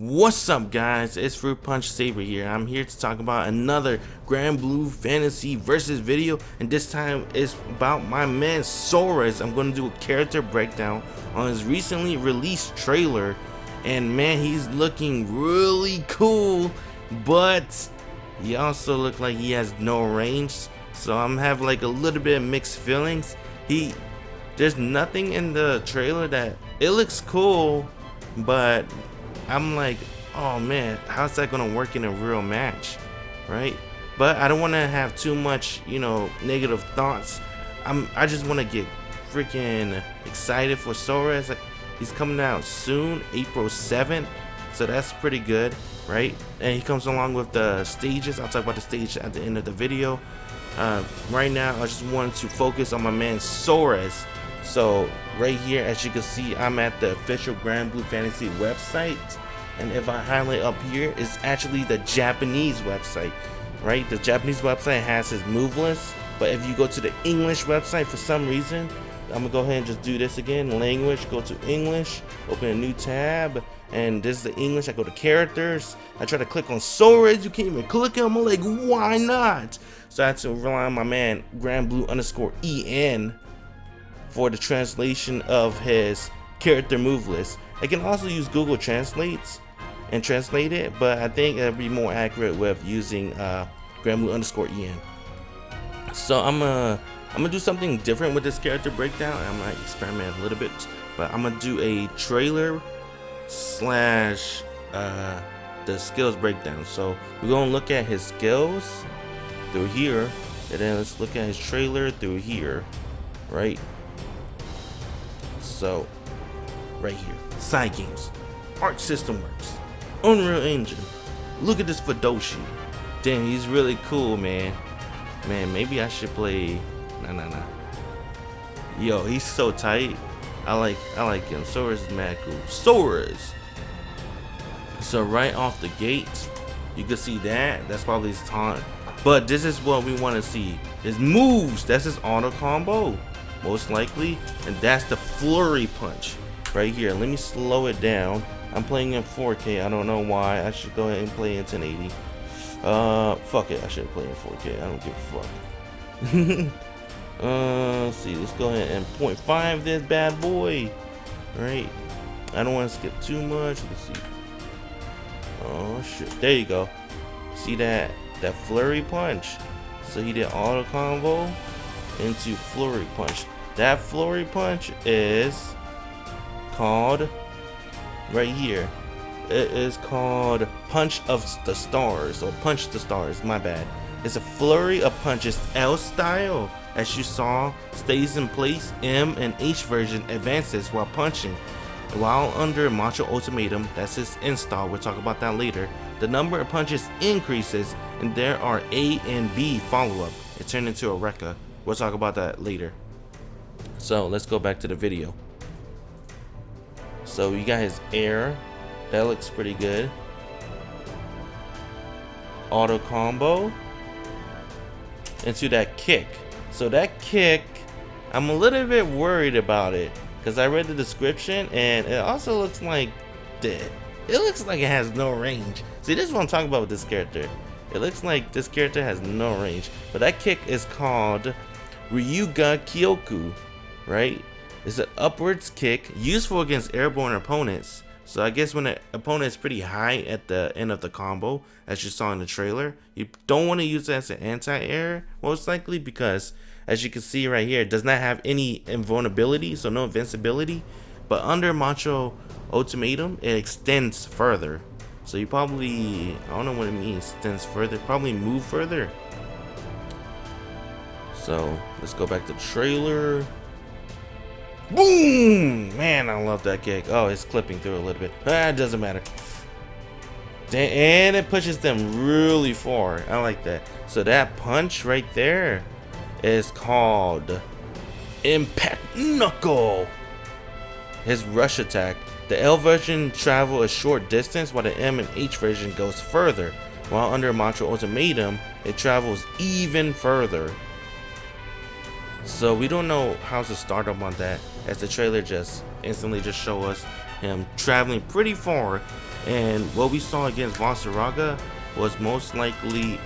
What's up, guys? It's Flurry Punch Saber here. I'm here to talk about another Granblue Fantasy Versus video, and this time it's about my man Soriz. I'm going to do a character breakdown on his recently released trailer, and man, he's looking really cool, but he also looks like he has no range, so I'm having like a little bit of mixed feelings. There's nothing in the trailer that it looks cool, but I'm like, oh man, how's that gonna work in a real match, right? But I don't want to have too much, negative thoughts. I just want to get freaking excited for Soriz. Like, he's coming out soon, April 7th, so that's pretty good, right? And he comes along with the stages. I'll talk about the stage at the end of the video. Right now, I just wanted to focus on my man Soriz. So right here, as you can see, I'm at the official Granblue Fantasy website, and if I highlight up here, it's actually the Japanese website, right? The Japanese website has his move list, but if you go to the English website, for some reason, I'm gonna go ahead and just do this again. Language, go to English, open a new tab, and this is the English. I go to characters. I try to click on Soriz. You can't even click him. I'm like, why not? So I had to rely on my man Granblue_EN for the translation of his character move list. I can also use Google Translates and translate it, but I think it'd be more accurate with using Granblue_EN. So I'm gonna do something different with this character breakdown. I'm gonna experiment a little bit, but I'm gonna do a trailer slash the skills breakdown. So we're gonna look at his skills through here, and then let's look at his trailer through here, right? So right here, Cygames, Arc System Works, Unreal Engine. Look at this Fudoshi. Damn, he's really cool, man. Maybe I should play. Nah. Yo, he's so tight. I like him. Soriz is mad cool. Soriz. So right off the gate, you can see that. That's probably his taunt. But this is what we want to see. His moves. That's his auto combo, most likely, and that's the Flurry Punch right here. Let me slow it down. I'm playing in 4K. I don't know why. I should go ahead and play in 1080. Fuck it. I should play in 4K. I don't give a fuck. Let's see. Let's go ahead and 0.5 this bad boy. All right. I don't want to skip too much. Let's see. Oh shit. There you go. See that Flurry Punch? So he did auto combo into Flurry Punch. That Flurry Punch is called right here. It is called Punch of the Stars, or Punch the Stars, my bad. It's a flurry of punches. L style, as you saw, stays in place. M and H version advances while punching. While under Macho Ultimatum, that's his install, we'll talk about that later, the number of punches increases, and there are A and B follow-up. It turned into a Rekka. We'll talk about that later. So let's go back to the video. So you got his air. That looks pretty good. Auto combo into that kick. So that kick, I'm a little bit worried about it, because I read the description and it also looks like it has no range. See, this is what I'm talking about with this character. It looks like this character has no range, but that kick is called Ryuga Kyoku, right? It's an upwards kick useful against airborne opponents. So I guess when the opponent is pretty high at the end of the combo, as you saw in the trailer, you don't want to use it as an anti-air, most likely, because as you can see right here, it does not have any invulnerability, so no invincibility. But under Macho Ultimatum, it extends further. So you probably, I don't know what it means, extends further, probably move further. So let's go back to the trailer. Boom! Man, I love that kick. Oh, it's clipping through a little bit. It doesn't matter. And it pushes them really far. I like that. So that punch right there is called Impact Knuckle. His rush attack. The L version travel a short distance, while the M and H version goes further. While under Macho Ultimatum, it travels even further. So we don't know how to start up on that, as the trailer just instantly just show us him traveling pretty far And what we saw against Vasaraga was most likely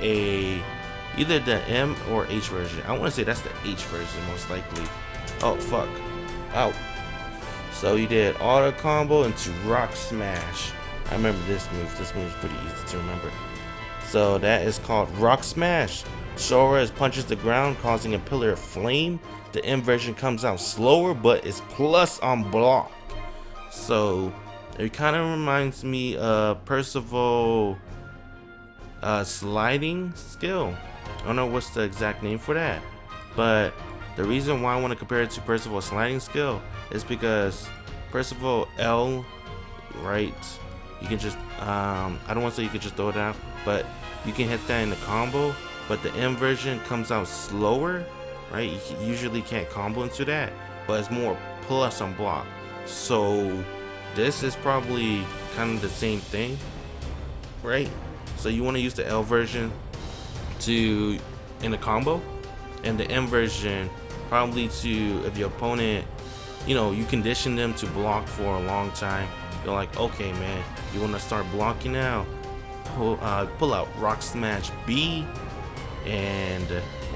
either the M or H version. I want to say that's the H version most likely. Oh fuck. Out. So he did auto combo into rock smash. I remember this move. This move is pretty easy to remember. So that is called rock smash. Soriz punches the ground, causing a pillar of flame. The M version comes out slower, but it's plus on block. So it kind of reminds me of Percival sliding skill. I don't know what's the exact name for that, but the reason why I want to compare it to Percival sliding skill is because Percival L, right? You can just I don't want to say you can just throw it out, but you can hit that in the combo. But the M version comes out slower, right? You usually can't combo into that, but it's more plus on block. So this is probably kind of the same thing, right? So you want to use the L version in the combo, and the M version probably to, if your opponent, you know, you condition them to block for a long time, you're like, okay man, you want to start blocking now, pull out rock smash B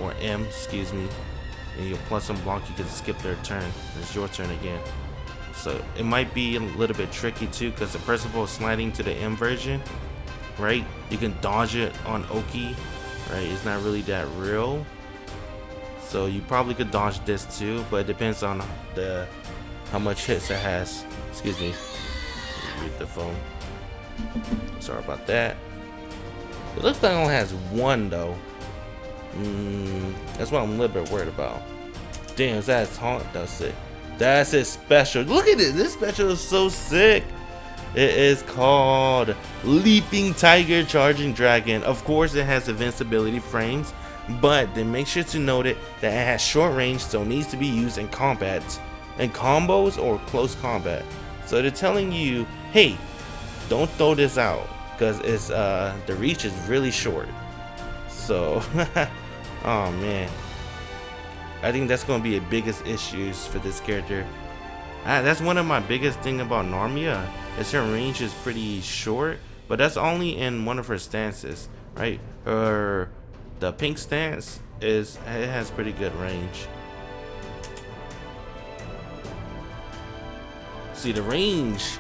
or M, excuse me, and you plus some block, you can skip their turn. It's your turn again. So it might be a little bit tricky too, because the Percival sliding to the M version, right? You can dodge it on Oki, right? It's not really that real. So you probably could dodge this too, but it depends on how much hits it has. Excuse me. Read the phone. Sorry about that. It looks like it only has one though. That's what I'm a little bit worried about. Damn, that's taunt does it. That's his special. Look at it. This special is so sick. It is called Leaping Tiger Charging Dragon. Of course, it has invincibility frames, but then make sure to note it that it has short range, so it needs to be used in combat, in combos or close combat. So they're telling you, hey, don't throw this out because it's the reach is really short. So, oh man, I think that's going to be the biggest issues for this character. That's one of my biggest thing about Narmia, is her range is pretty short, but that's only in one of her stances, right? The pink stance it has pretty good range. See the range,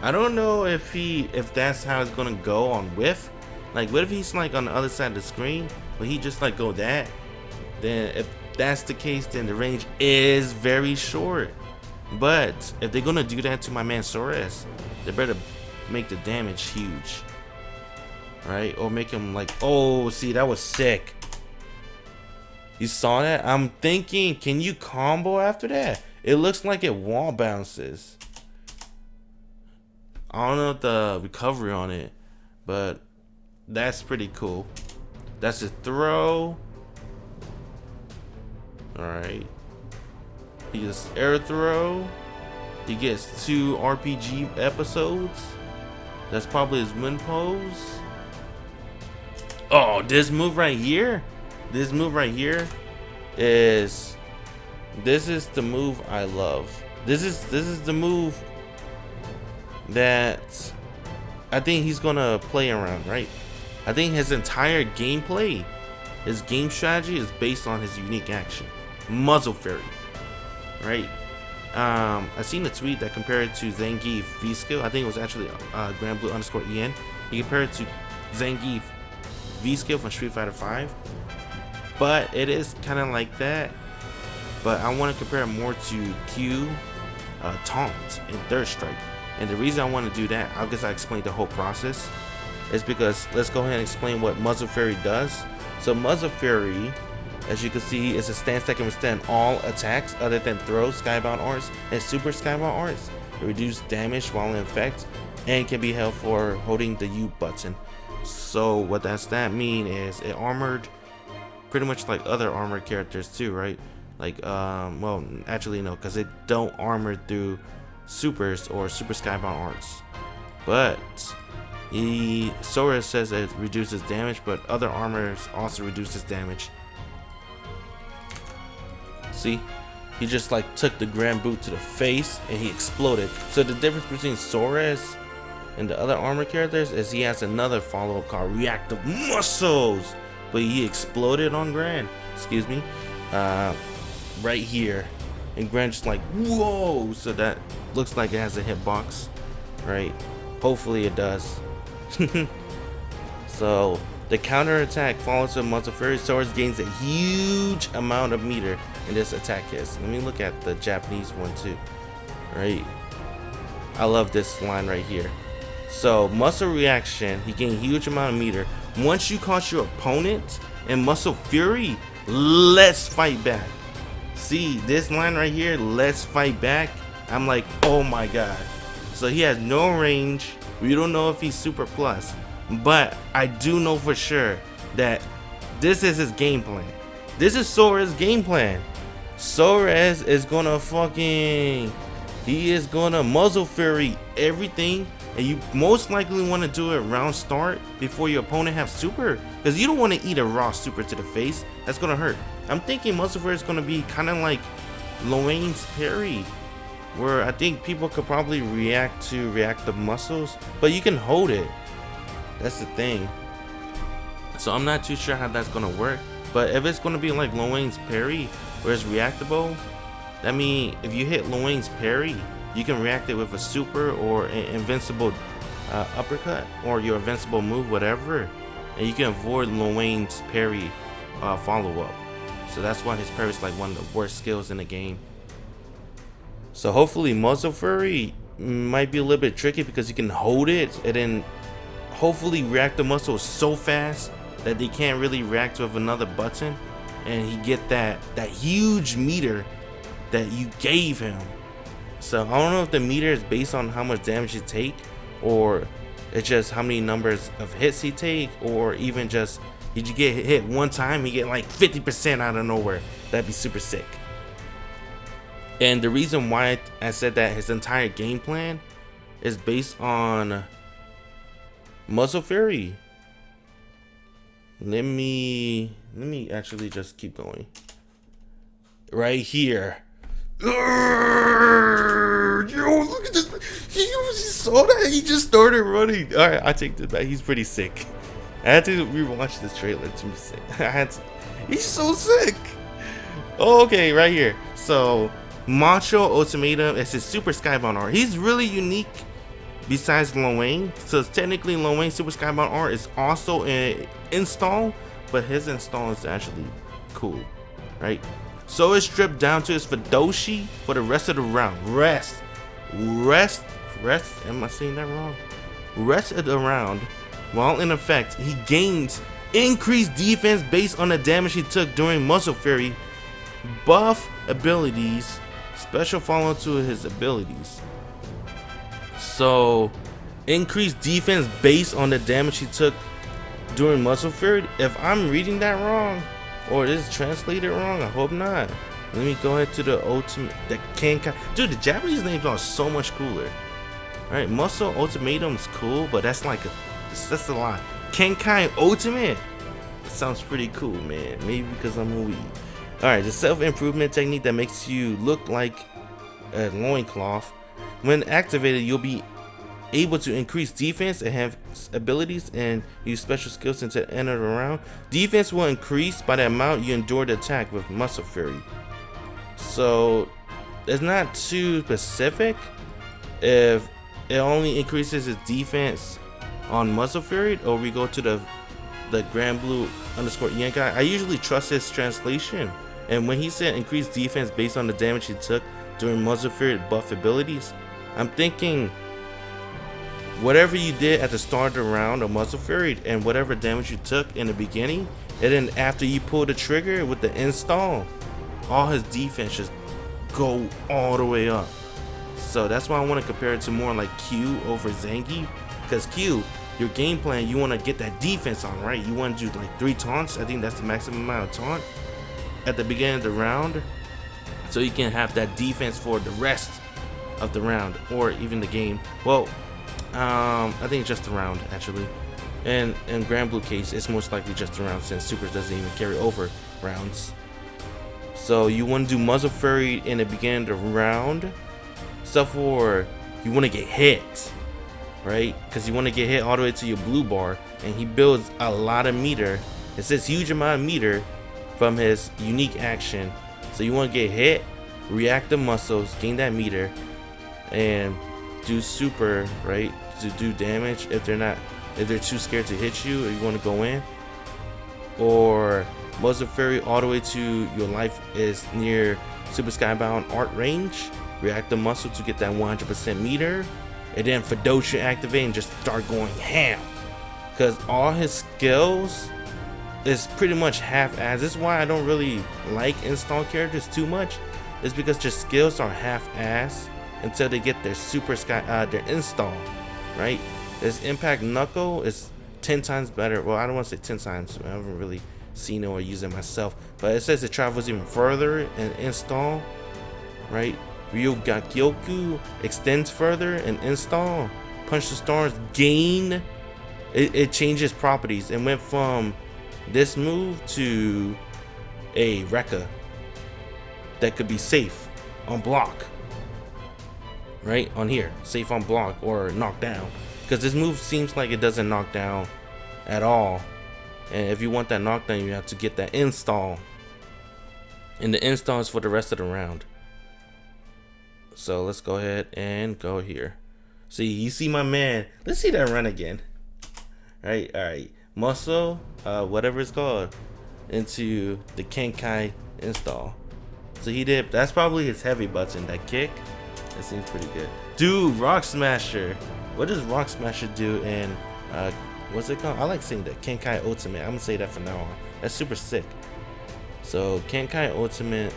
I don't know if that's how it's gonna go on whiff. Like what if he's like on the other side of the screen, but he just like go that? Then if that's the case, then the range is very short. But if they're gonna do that to my man Soriz, they better make the damage huge, right? Or make him like, oh, see, that was sick. You saw that? I'm thinking, can you combo after that? It looks like it wall bounces. I don't know the recovery on it, but that's pretty cool. That's a throw. Alright. He gets air throw. He gets 2 RPG episodes. That's probably his win pose. Oh, this move right here. This move right here is the move I love. This is the move that I think he's gonna play around, right? I think his entire gameplay, his game strategy is based on his unique action, Muzzle Fairy, right? I seen a tweet that compared it to Zangief V skill. I think it was actually Granblue_EN. He compared it to Zangief V skill from Street Fighter 5, but it is kind of like that. But I want to compare it more to Q, Taunt, and Third Strike. And the reason I want to do that, I guess I explained the whole process, is because let's go ahead and explain what Muzzle Fairy does. So Muzzle Fairy, as you can see, is a stance that can withstand all attacks other than throws, skybound arts, and super skybound arts. It reduces damage while in effect and can be held for holding the U button. So what does that mean is it armored pretty much like other armored characters too, right? Like well, actually no, because it don't armor through supers or super skybound arts. But Sora says it reduces damage, but other armors also reduces damage. See, he just like took the Granblue to the face and he exploded. So the difference between Soriz And the other armor characters is he has another follow-up called Reactive Muscles, but he exploded on Gran. Excuse me, right here, and Gran just like whoa. So that looks like it has a hitbox, right? Hopefully it does. So the counter attack follows the Muscle Fury. Soriz gains a huge amount of meter in this attack hit. Let me look at the Japanese one too. Right, I love this line right here. So muscle reaction, he gained huge amount of meter. Once you caught your opponent in Muscle Fury, let's fight back. See this line right here, let's fight back. I'm like, oh my god. So he has no range. We don't know if he's super plus, but I do know for sure that this is his game plan. This is Soriz's game plan. Soriz is gonna he is gonna Muzzle Fury everything, and you most likely want to do it round start before your opponent have super, because you don't want to eat a raw super to the face. That's gonna hurt. I'm thinking Muzzle Fury is gonna be kind of like Loane's parry, where I think people could probably react to reactive muscles, but you can hold it. That's the thing. So I'm not too sure how that's gonna work, but if it's gonna be like Loane's parry where it's reactable, that means if you hit Loane's parry, you can react it with a super or an invincible uppercut or your invincible move, whatever, and you can avoid Loane's parry follow-up. So that's why his parry is like one of the worst skills in the game. So hopefully Muzzle Fury might be a little bit tricky because you can hold it and then hopefully react the muscle so fast that they can't really react with another button, and he get that huge meter that you gave him. So I don't know if the meter is based on how much damage you take, or it's just how many numbers of hits he take, or even just did you get hit one time, you get like 50% out of nowhere. That'd be super sick. And the reason why I said that his entire game plan is based on Muzzle Fury. Let me actually just keep going. Right here. Yo, look at this. You saw that? He just started running. Alright, I take this back. He's pretty sick. I had to rewatch this trailer to be sick. He's so sick. Oh, okay, right here. So Macho Ultimatum is his Super Skybound art. He's really unique besides Loane. So technically Loane's Super Skybound art is also an install, but his install is actually cool, right? So it's stripped down to his Fudoshi for the rest of the round. Rest, am I saying that wrong? Rest of the round. While in effect, he gains increased defense based on the damage he took during Muzzle Fury. Buff abilities, special follow to his abilities. So increased defense based on the damage he took during Muzzle Fury. If I'm reading that wrong, or it is translated wrong, I hope not. Let me go ahead to the ultimate, the Kenkai. Dude, the Japanese names are so much cooler. Alright, Muscle Ultimatum's cool, but that's like that's a lot. Kenkai Ultimate, that sounds pretty cool, man. Maybe because I'm a weeb. Alright, the self-improvement technique that makes you look like a loincloth. When activated, you'll be able to increase defense and have abilities and use special skills into the end of the round. Defense will increase by the amount you endure the attack with Muzzle Fury. So it's not too specific if it only increases his defense on Muzzle Fury, or we go to the Granblue _Yankai. I usually trust his translation, and when he said increase defense based on the damage he took during Muzzle Fury buff abilities, I'm thinking whatever you did at the start of the round of Muzzle Fury and whatever damage you took in the beginning, and then after you pull the trigger with the install, all his defense just go all the way up. So that's why I want to compare it to more like Q over Zangief, because Q, your game plan, you want to get that defense on, right? You want to do like 3 taunts. I think that's the maximum amount of taunt at the beginning of the round, so you can have that defense for the rest of the round or even the game. Well, I think just the round actually. And in Granblue case, it's most likely just the round since Super doesn't even carry over rounds. So you want to do Muzzle Fury in the beginning of the round, stuff for you want to get hit, right? Because you want to get hit all the way to your blue bar, and he builds a lot of meter. It says huge amount of meter from his unique action. So you want to get hit, react to muscles, gain that meter, and do super, right, to do damage if they're too scared to hit you, or you want to go in. Or Muzzle Fairy all the way to your life is near Super Skybound art range. React the muscle to get that 100% meter, and then Fedosha activate and just start going ham. Because all his skills is pretty much half-ass. This is why I don't really like install characters too much. It's because their skills are half-ass until they get their their install, right? This Impact Knuckle is 10 times better. Well, I don't want to say 10 times. I haven't really seen it or used it myself, but it says it travels even further in install, right? Ryugakyoku extends further and install. Punch the Stars gain. It changes properties and went from this move to a Rekka that could be safe on block, right? On here, safe on block or knock down, because this move seems like it doesn't knock down at all. And if you want that knockdown, you have to get that install, and the install is for the rest of the round. So let's go ahead and go here. See, you see my man. Let's see that run again. All right. Muscle, whatever it's called, into the Kenkai install. So he did. That's probably his heavy button. That kick. That seems pretty good. Dude, Rock Smasher. What does Rock Smasher do in what's it called? I like saying that Kenkai Ultimate. I'm gonna say that from now on. That's super sick. So Kenkai Ultimate,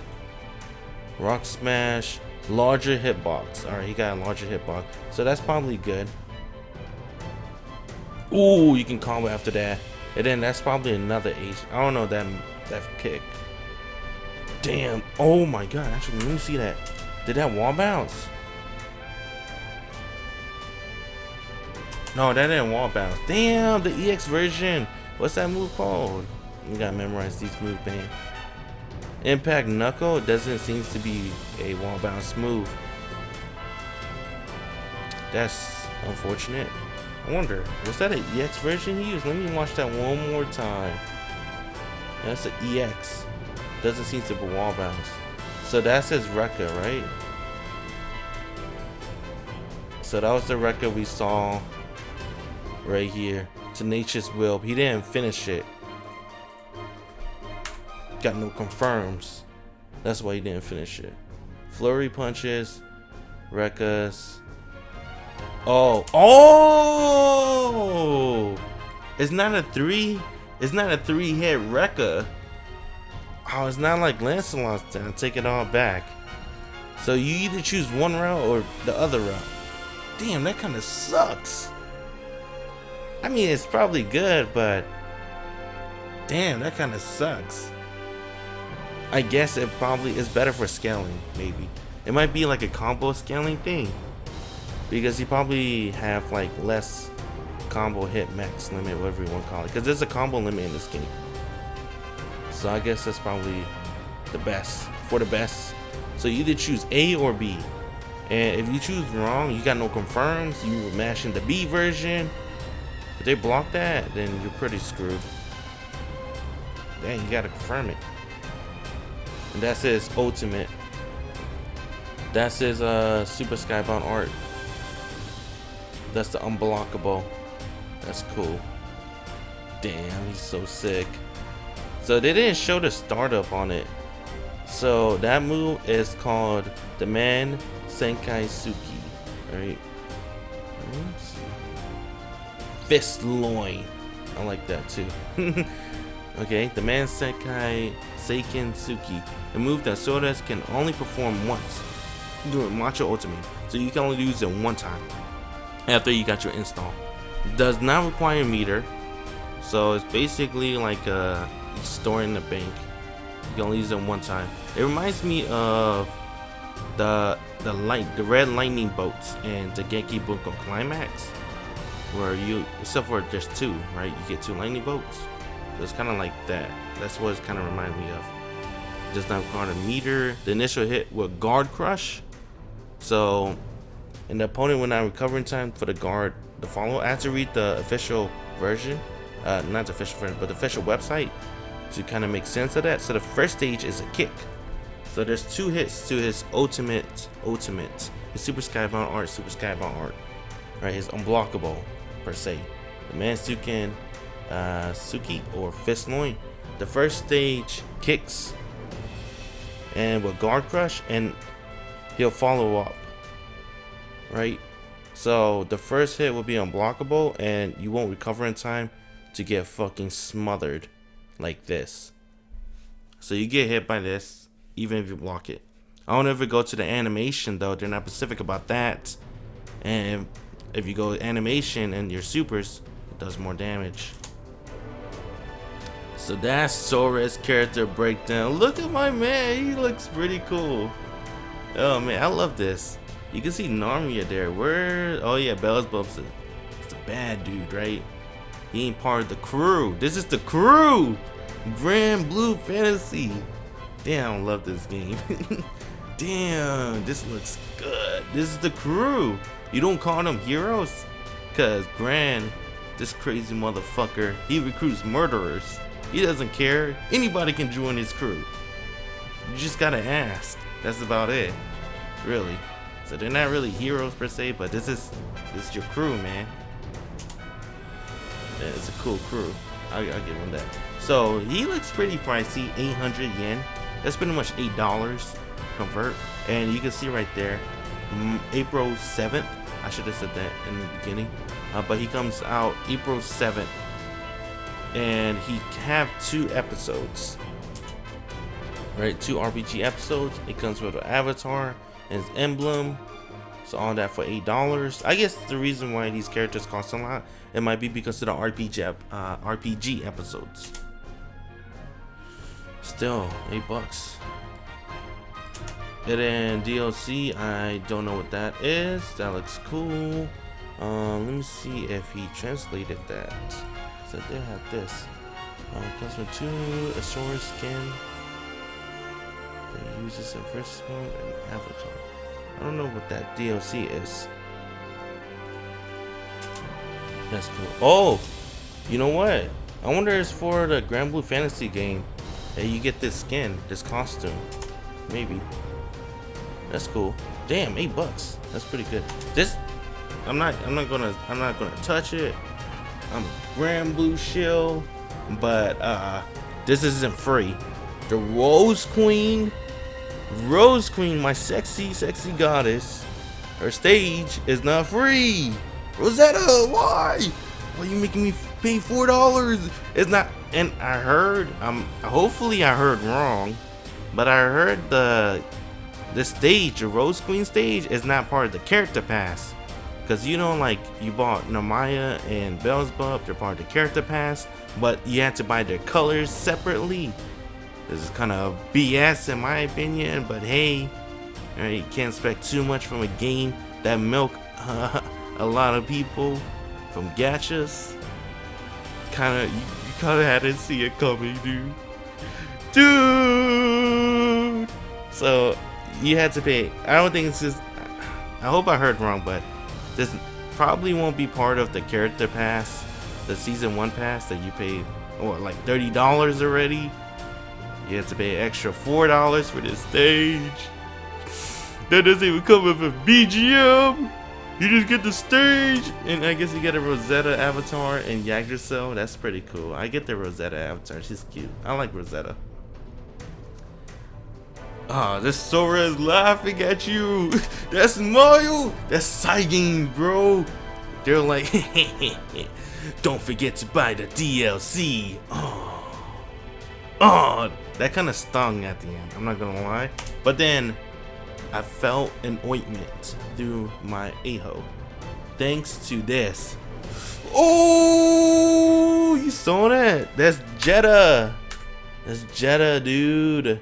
Rock Smash, larger hitbox. All right, he got a larger hitbox, so that's probably good. Ooh, you can combo after that, and then that's probably another H. I don't know that kick. Damn. Oh my god. Actually, let me see that. Did that wall bounce? No, that didn't wall bounce. Damn, the EX version. What's that move called? We gotta memorize these moves, man. Impact Knuckle doesn't seem to be a wall bounce move. That's unfortunate. I wonder, was that an EX version he used? Let me watch that one more time. That's an EX. Doesn't seem to be wall bounce. So that's his Rekka, right? So that was the Rekka we saw right here. Tenacious Will. He didn't finish it. Got no confirms. That's why he didn't finish it. Flurry Punches, Rekkas. Oh! It's not a 3. It's not a 3-hit Rekka. Oh, it's not like Lancelot's down. Take it all back. So you either choose one route or the other route. Damn, that kind of sucks. I mean, it's probably good, but damn, that kind of sucks. I guess it probably is better for scaling, maybe. It might be like a combo scaling thing, because you probably have like less combo hit max limit, whatever you want to call it, because there's a combo limit in this game. So I guess that's probably the best for the best. So you either choose A or B, and if you choose wrong, you got no confirms. You mash in the B version. If they block that, then you're pretty screwed. Dang, you gotta confirm it. And that's his ultimate. That's his Super Skybound art. That's the unblockable. That's cool. Damn, he's so sick. So they didn't show the startup on it. So that move is called the Man Senkai Suki, right? Oops. Fist Loin. I like that too. Okay, the Man Senkai Seiken Suki. A move that Soriz can only perform once during Macho Ultimate. So you can only use it one time after you got your install. Does not require meter. So it's basically like a store in the bank. You can only use it one time. It reminds me of the red lightning bolts and the Genki Bunko Climax, where you, except for there's two, right? You get two lightning bolts. So it's kind of like that. That's what it kind of reminds me of. Does not require a meter. The initial hit with Guard Crush. So, and the opponent will not recover in time for the guard the follow. I had to read the official version, not the official version, but the official website to kind of make sense of that. So the first stage is a kick. So there's 2 hits to his ultimate, his Super Skybound art, right? His unblockable per se, the Mansuken Suki or Fist Noi. The first stage kicks and with Guard Crush, and he'll follow up, right? So the first hit will be unblockable, and you won't recover in time to get fucking smothered like this. So you get hit by this even if you block it. I don't know if it go to the animation though, they're not specific about that. And if you go animation and your supers, it does more damage. So that's Soriz character breakdown. Look at my man, he looks pretty cool. Oh man, I love this. You can see Narmia there. Where? Oh yeah, Beelzebub's it's a bad dude, right? He ain't part of the crew. This is the crew. Granblue Fantasy. Damn, I love this game. Damn, this looks good. This is the crew. You don't call them heroes? Cause Gran, this crazy motherfucker, he recruits murderers. He doesn't care. Anybody can join his crew. You just gotta ask. That's about it. Really. So they're not really heroes per se, but this is your crew, man. Yeah, it's a cool crew. I'll give him that. So he looks pretty pricey, 800 yen. That's pretty much $8 convert. And you can see right there, April 7th. I should have said that in the beginning. But he comes out April 7th. And he have 2 episodes. Right, 2 RPG episodes. It comes with an avatar and his emblem. So all that for $8. I guess the reason why these characters cost a lot, it might be because of the RPG episodes. Still, $8. And then DLC, I don't know what that is. That looks cool. Let me see if he translated that. So they have this. Comes with 2 Soriz skin. It uses in first mode and avatar. I don't know what that DLC is. That's cool. Oh, you know what? I wonder if it's for the Granblue Fantasy game that you get this skin, this costume. Maybe. That's cool. Damn, $8. That's pretty good. This, I'm not gonna touch it. I'm Granblue shill, but this isn't free. The Rose Queen, my sexy goddess, her stage is not free. Rosetta, why? Why are you making me pay $4? It's not. And I heard, hopefully I heard wrong, but I heard the stage, the Rose Queen stage, is not part of the character pass. Cause you know, like you bought Namaya and Beelzebub, they're part of the character pass, but you had to buy their colors separately. This is kind of BS in my opinion, but hey, you can't expect too much from a game that milk a lot of people from gachas. You kind of had to see it coming, dude. So you had to pay. I don't think it's just. I hope I heard wrong, but this probably won't be part of the character pass, the season 1 pass that you paid, or like $30 already. You have to pay an extra $4 for this stage. That doesn't even come with a BGM. You just get the stage, and I guess you get a Rosetta avatar and Yggdrasil. That's pretty cool. I get the Rosetta avatar. She's cute. I like Rosetta. Ah, this Sora is laughing at you. That's Mario. That's Cygames, bro. They're like, don't forget to buy the DLC. Oh, that kind of stung at the end. I'm not gonna lie. But then I felt an ointment through my a-hole thanks to this. Oh, you saw that? That's Jetta. That's Jetta, dude.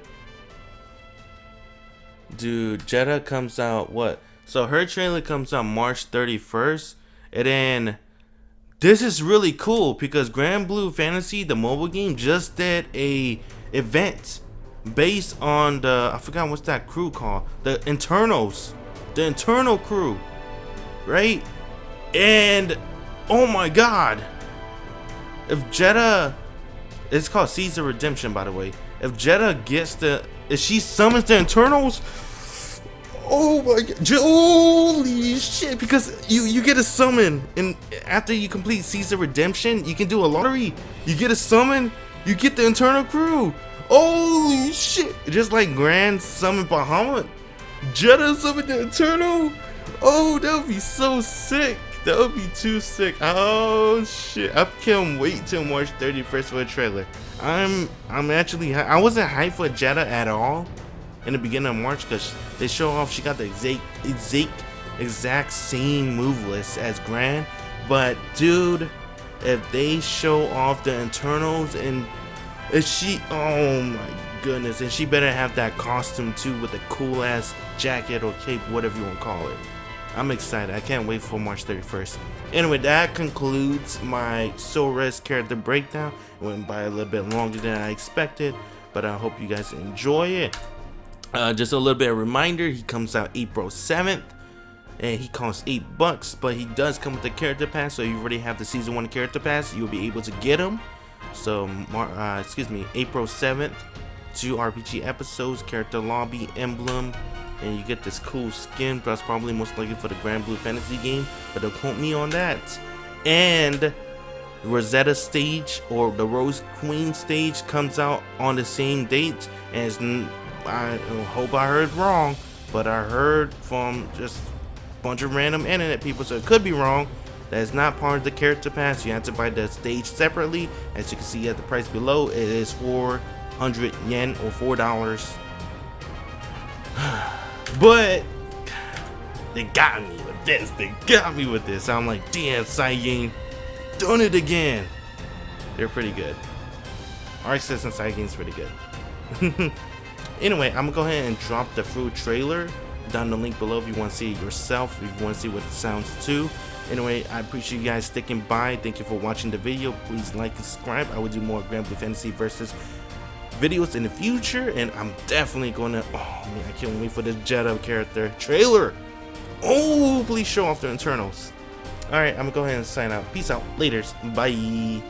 Dude, Jetta comes out what? So her trailer comes out March 31st. And then this is really cool because Granblue Fantasy, the mobile game, just did a event based on the, I forgot what's that crew called, the internal crew, right? And Oh my god! If Jetta, it's called Caesar Redemption, by the way. If Jetta gets if she summons the internals, oh my god, holy shit! Because you get a summon, and after you complete Caesar Redemption, you can do a lottery. You get a summon, you get the internal crew. Holy shit! Just like Grand summon Bahamut, Jetta summon the internal. Oh, that would be so sick. That would be too sick. Oh shit! I can't wait till March 31st for a trailer. I'm actually, I wasn't hyped for Jetta at all in the beginning of March because they show off she got the exact same move list as Grand. But dude, if they show off the internals and if she, oh my goodness, and she better have that costume too with the cool ass jacket or cape, whatever you want to call it. I'm excited. I can't wait for March 31st. Anyway, that concludes my Soriz character breakdown. It went by a little bit longer than I expected, but I hope you guys enjoy it. Just a little bit of reminder, he comes out April 7th, and he costs $8, but he does come with the character pass, so if you already have the Season 1 character pass, you'll be able to get him. So, April 7th, 2 RPG episodes, character lobby, emblem, and you get this cool skin, plus probably most likely for the Granblue Fantasy game, but don't quote me on that. And Rosetta stage, or the Rose Queen stage, comes out on the same date, and I hope I heard wrong, but I heard from just a bunch of random internet people, so it could be wrong. That is not part of the character pass. You have to buy the stage separately. As you can see at the price below, it is 400 yen or $4. But they got me with this. They got me with this. I'm like, damn, Cygames, done it again. They're pretty good. RSS and Cygames pretty good. Anyway, I'm gonna go ahead and drop the full trailer down the link below if you want to see it yourself, if you want to see what it sounds too. Anyway, I appreciate you guys sticking by. Thank you for watching the video. Please like and subscribe. I will do more Granblue Fantasy Versus videos in the future, and I'm definitely gonna, oh man, I can't wait for this Jetta character trailer. Oh, please show off the internals. All right, I'm gonna go ahead and sign out. Peace out. Laters. Bye.